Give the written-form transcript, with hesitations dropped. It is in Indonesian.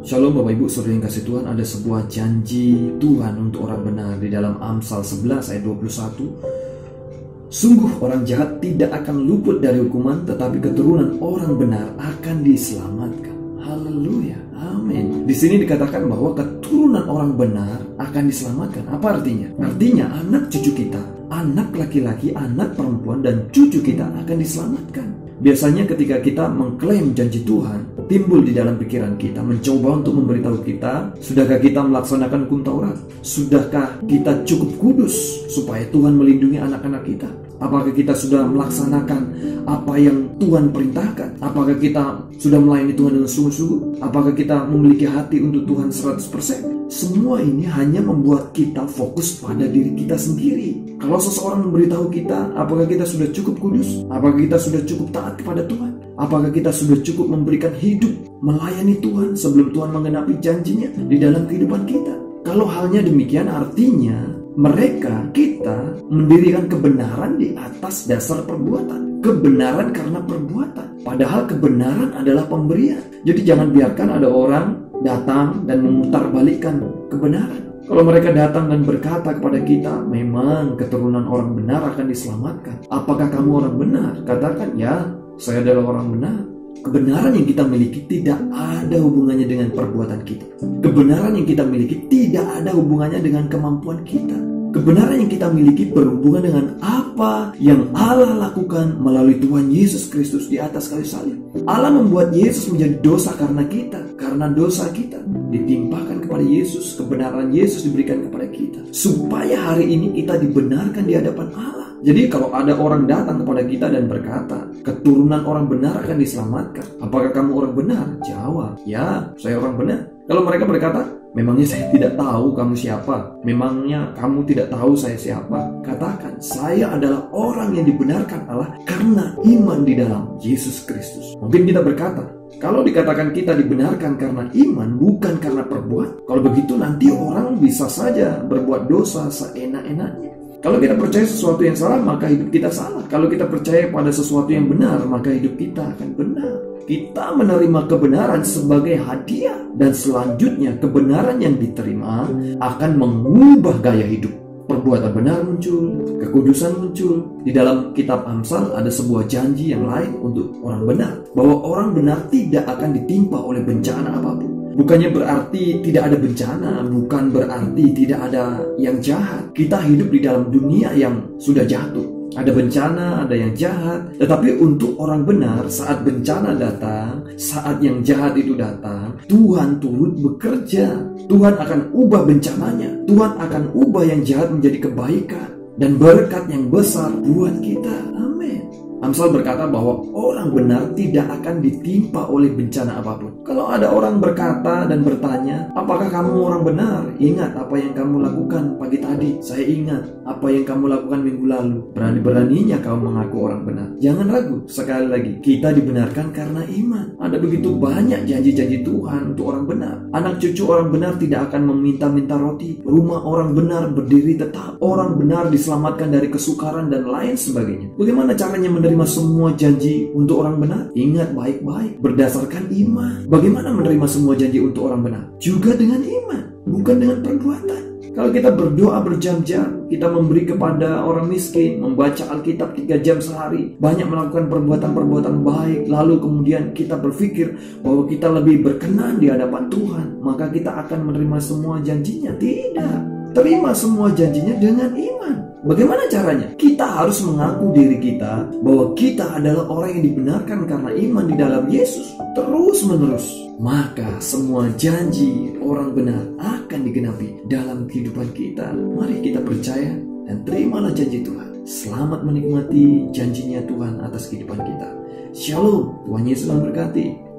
Shalom Bapak Ibu Saudara yang kasih Tuhan, ada sebuah janji Tuhan untuk orang benar di dalam Amsal 11 ayat 21. Sungguh orang jahat tidak akan luput dari hukuman, tetapi keturunan orang benar akan diselamatkan. Haleluya, amin. Di sini dikatakan bahwa keturunan orang benar akan diselamatkan. Apa artinya? Artinya anak cucu kita, anak laki-laki, anak perempuan, dan cucu kita akan diselamatkan. Biasanya ketika kita mengklaim janji Tuhan, timbul di dalam pikiran kita, mencoba untuk memberitahu kita, sudahkah kita melaksanakan hukum Taurat? Sudahkah kita cukup kudus supaya Tuhan melindungi anak-anak kita? Apakah kita sudah melaksanakan apa yang Tuhan perintahkan? Apakah kita sudah melayani Tuhan dengan sungguh-sungguh? Apakah kita memiliki hati untuk Tuhan 100%? Semua ini hanya membuat kita fokus pada diri kita sendiri. Kalau seseorang memberitahu kita, apakah kita sudah cukup kudus? Apakah kita sudah cukup taat kepada Tuhan? Apakah kita sudah cukup memberikan hidup melayani Tuhan sebelum Tuhan menggenapi janjinya di dalam kehidupan kita? Kalau halnya demikian, artinya kita mendirikan kebenaran di atas dasar perbuatan. Kebenaran karena perbuatan. Padahal kebenaran adalah pemberian. Jadi jangan biarkan ada orang datang dan memutarbalikkan kebenaran. Kalau mereka datang dan berkata kepada kita, memang keturunan orang benar akan diselamatkan. Apakah kamu orang benar? Katakan, ya, saya adalah orang benar. Kebenaran yang kita miliki tidak ada hubungannya dengan perbuatan kita. Kebenaran yang kita miliki tidak ada hubungannya dengan kemampuan kita. Kebenaran yang kita miliki berhubungan dengan apa yang Allah lakukan melalui Tuhan Yesus Kristus di atas kayu salib. Allah membuat Yesus menjadi dosa karena kita. Karena dosa kita ditimpakan kepada Yesus, kebenaran Yesus diberikan kepada kita. Supaya hari ini kita dibenarkan di hadapan Allah. Jadi kalau ada orang datang kepada kita dan berkata, keturunan orang benar akan diselamatkan. Apakah kamu orang benar? Jawab, ya, saya orang benar. Kalau mereka berkata, memangnya saya tidak tahu kamu siapa? Memangnya kamu tidak tahu saya siapa? Katakan, saya adalah orang yang dibenarkan Allah karena iman di dalam Yesus Kristus. Mungkin kita berkata, kalau dikatakan kita dibenarkan karena iman, bukan karena perbuatan. Kalau begitu nanti orang bisa saja berbuat dosa seenak-enaknya. Kalau kita percaya sesuatu yang salah, maka hidup kita salah. Kalau kita percaya pada sesuatu yang benar, maka hidup kita akan benar. Kita menerima kebenaran sebagai hadiah. Dan selanjutnya kebenaran yang diterima akan mengubah gaya hidup. Perbuatan benar muncul, kekudusan muncul. Di dalam kitab Amsal ada sebuah janji yang lain untuk orang benar. Bahwa orang benar tidak akan ditimpa oleh bencana apapun. Bukannya berarti tidak ada bencana, bukan berarti tidak ada yang jahat. Kita hidup di dalam dunia yang sudah jatuh. Ada bencana, ada yang jahat. Tetapi untuk orang benar, saat bencana datang, saat yang jahat itu datang, Tuhan turut bekerja. Tuhan akan ubah bencananya. Tuhan akan ubah yang jahat menjadi kebaikan dan berkat yang besar buat kita. Amin. Amsal berkata bahwa orang benar tidak akan ditimpa oleh bencana apapun. Kalau ada orang berkata dan bertanya, apakah kamu orang benar? Ingat apa yang kamu lakukan pagi tadi. Saya ingat apa yang kamu lakukan minggu lalu. Berani-beraninya kamu mengaku orang benar. Jangan ragu. Sekali lagi, kita dibenarkan karena iman. Ada begitu banyak janji-janji Tuhan untuk orang benar. Anak cucu orang benar tidak akan meminta-minta roti. Rumah orang benar berdiri tetap. Orang benar diselamatkan dari kesukaran dan lain sebagainya. Bagaimana caranya menerima semua janji untuk orang benar? Ingat baik-baik, berdasarkan iman. Bagaimana menerima semua janji untuk orang benar? Juga dengan iman, bukan dengan perbuatan. Kalau kita berdoa berjam-jam, kita memberi kepada orang miskin, membaca Alkitab 3 jam sehari, banyak melakukan perbuatan-perbuatan baik, lalu kemudian kita berpikir bahwa kita lebih berkenan di hadapan Tuhan, maka kita akan menerima semua janjinya? Tidak. Terima semua janjinya dengan iman. Bagaimana caranya? Kita harus mengaku diri kita bahwa kita adalah orang yang dibenarkan karena iman di dalam Yesus terus menerus. Maka semua janji orang benar akan digenapi dalam kehidupan kita. Mari kita percaya dan terimalah janji Tuhan. Selamat menikmati janjinya Tuhan atas kehidupan kita. Shalom, Tuhan Yesus memberkati.